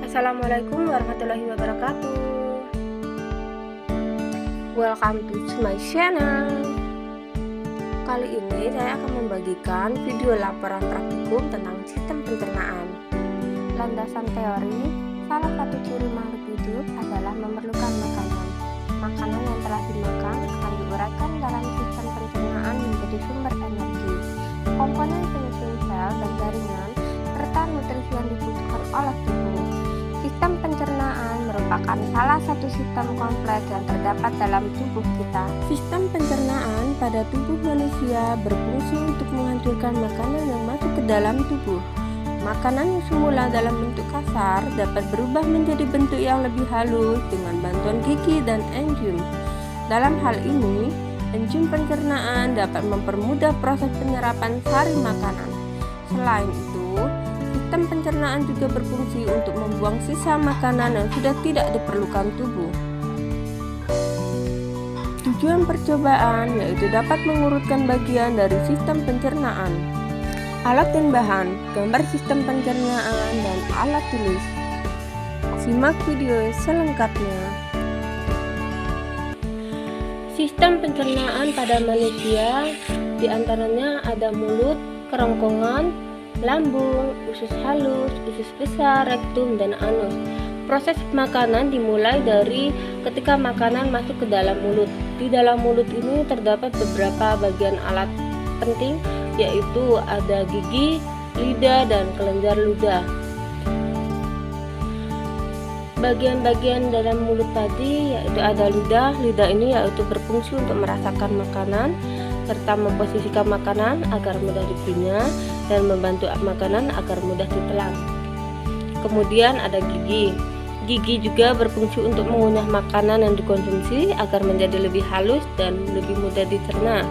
Assalamualaikum warahmatullahi wabarakatuh. Welcome to my channel. Kali ini saya akan membagikan video laporan praktikum tentang sistem pencernaan. Landasan teori, salah satu ciri makhluk hidup adalah memerlukan makanan. Makanan yang telah dimakan akan diuraikan dalam sistem pencernaan menjadi sumber energi. Komponen penyusun sel dan jaringan serta nutrisi yang dibutuhkan oleh tubuh. Sistem pencernaan merupakan salah satu sistem kompleks yang terdapat dalam tubuh kita. Sistem pencernaan pada tubuh manusia berfungsi untuk menghancurkan makanan yang masuk ke dalam tubuh. Makanan yang semula dalam bentuk kasar dapat berubah menjadi bentuk yang lebih halus dengan bantuan gigi dan enzim. Dalam hal ini, enzim pencernaan dapat mempermudah proses penyerapan sari makanan. Selain itu, sistem pencernaan juga berfungsi untuk membuang sisa makanan yang sudah tidak diperlukan tubuh. Tujuan percobaan yaitu dapat mengurutkan bagian dari sistem pencernaan. Alat dan bahan, gambar sistem pencernaan, dan alat tulis. Simak video selengkapnya. Sistem pencernaan pada manusia diantaranya ada mulut, kerongkongan, lambung, usus halus, usus besar, rektum, dan anus. Proses makanan dimulai dari ketika makanan masuk ke dalam mulut. Di dalam mulut ini terdapat beberapa bagian alat penting, yaitu ada gigi, lidah, dan kelenjar ludah. Bagian-bagian dalam mulut tadi yaitu ada lidah. Lidah ini yaitu berfungsi untuk merasakan makanan serta memposisikan makanan agar mudah dikunyah dan membantu makanan agar mudah ditelan. Kemudian ada gigi. Gigi juga berfungsi untuk mengunyah makanan yang dikonsumsi agar menjadi lebih halus dan lebih mudah dicerna.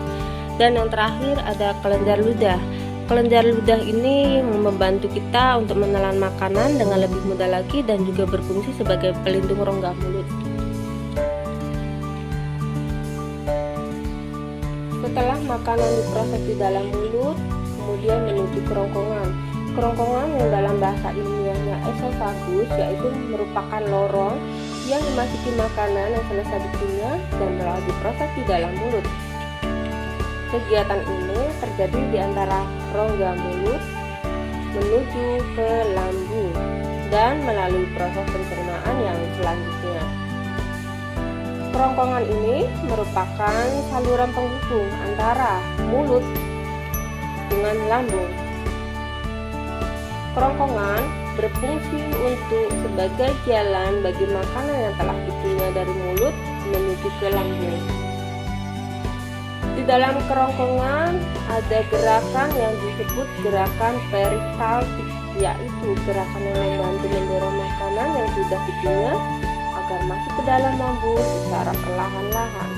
Dan yang terakhir ada kelenjar ludah. Kelenjar ludah ini membantu kita untuk menelan makanan dengan lebih mudah lagi dan juga berfungsi sebagai pelindung rongga mulut. Setelah makanan diproses di dalam mulut, kemudian menuju kerongkongan. Kerongkongan yang dalam bahasa ilmiahnya esophagus, yaitu merupakan lorong yang memasuki makanan yang selesai dikunyah dan telah diproses di dalam mulut. Kegiatan ini terjadi di antara rongga mulut menuju ke lambung dan melalui proses pencernaan yang selanjutnya. Kerongkongan ini merupakan saluran penghubung antara mulut dengan lambung. Kerongkongan berfungsi untuk sebagai jalan bagi makanan yang telah dikunyah dari mulut menuju ke lambung. Di dalam kerongkongan ada gerakan yang disebut gerakan peristaltik, yaitu gerakan yang membantu mendorong makanan yang sudah dikunyah agar masuk ke dalam lambung secara perlahan-lahan.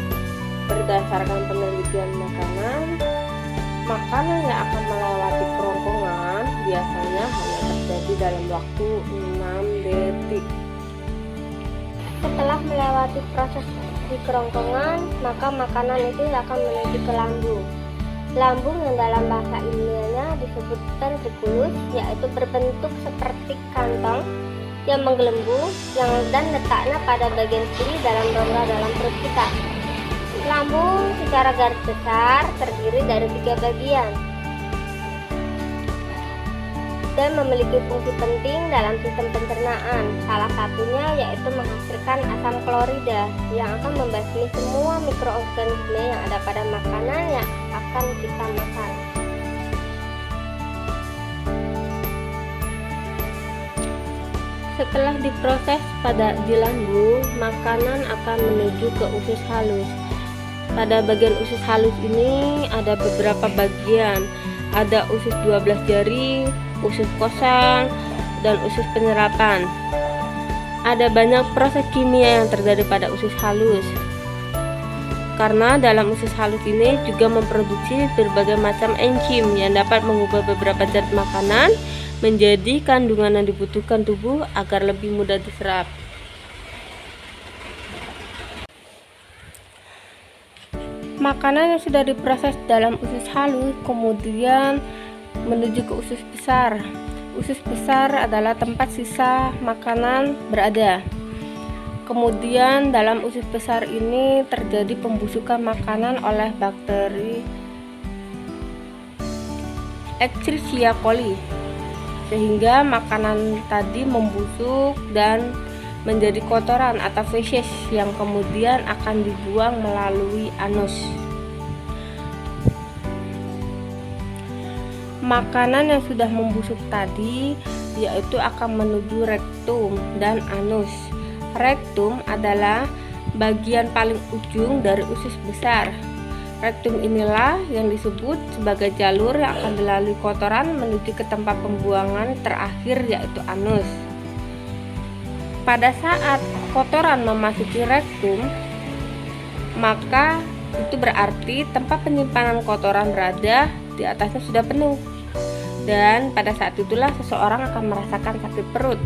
Berdasarkan penelitian makanan yang akan melewati kerongkongan biasanya hanya terjadi dalam waktu 6 detik. Setelah melewati proses di kerongkongan, maka makanan itu akan menuju ke lambung. Lambung yang dalam bahasa ilmiahnya disebut ventriculus, yaitu berbentuk seperti kantong yang menggelembung dan letaknya pada bagian kiri dalam rongga dalam perut kita. Lambung secara garis besar terdiri dari 3 bagian dan memiliki fungsi penting dalam sistem pencernaan. Salah satunya yaitu menghasilkan asam klorida yang akan membasmi semua mikroorganisme yang ada pada makanan yang akan kita makan. Setelah diproses di lambung, makanan akan menuju ke usus halus. Pada bagian usus halus ini ada beberapa bagian. Ada usus 12 jari, usus kosong, dan usus penyerapan. Ada banyak proses kimia yang terjadi pada usus halus. Karena dalam usus halus ini juga memproduksi berbagai macam enzim yang dapat mengubah beberapa zat makanan menjadi kandungan yang dibutuhkan tubuh agar lebih mudah diserap. Makanan yang sudah diproses dalam usus halus kemudian menuju ke usus besar. usus besar adalah tempat sisa makanan berada. Kemudian dalam usus besar ini terjadi pembusukan makanan oleh bakteri Escherichia coli, sehingga makanan tadi membusuk dan menjadi kotoran atau feses yang kemudian akan dibuang melalui anus. Makanan yang sudah membusuk tadi yaitu akan menuju rektum dan anus. Rektum adalah bagian paling ujung dari usus besar. Rektum inilah yang disebut sebagai jalur yang akan dilalui kotoran menuju ke tempat pembuangan terakhir yaitu anus. Pada saat kotoran memasuki rektum, maka itu berarti tempat penyimpanan kotoran berada di atasnya sudah penuh. Dan pada saat itulah seseorang akan merasakan sakit perut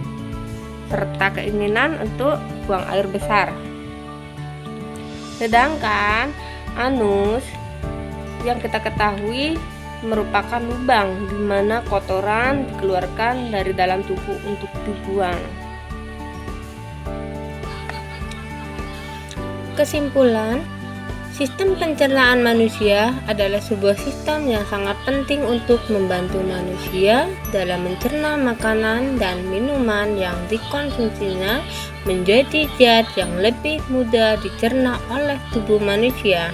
serta keinginan untuk buang air besar. Sedangkan anus yang kita ketahui merupakan lubang di mana kotoran dikeluarkan dari dalam tubuh untuk dibuang. Kesimpulan, sistem pencernaan manusia adalah sebuah sistem yang sangat penting untuk membantu manusia dalam mencerna makanan dan minuman yang dikonsumsinya menjadi zat yang lebih mudah dicerna oleh tubuh manusia.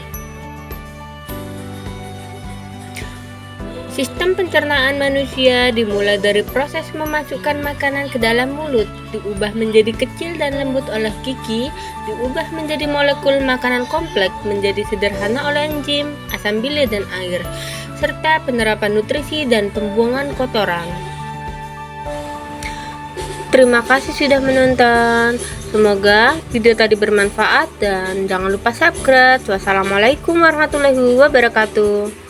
Sistem pencernaan manusia dimulai dari proses memasukkan makanan ke dalam mulut, diubah menjadi kecil dan lembut oleh gigi, diubah menjadi molekul makanan kompleks menjadi sederhana oleh enzim, asam bile dan air, serta penerapan nutrisi dan pembuangan kotoran. Terima kasih sudah menonton. Semoga video tadi bermanfaat dan jangan lupa subscribe. Wassalamualaikum warahmatullahi wabarakatuh.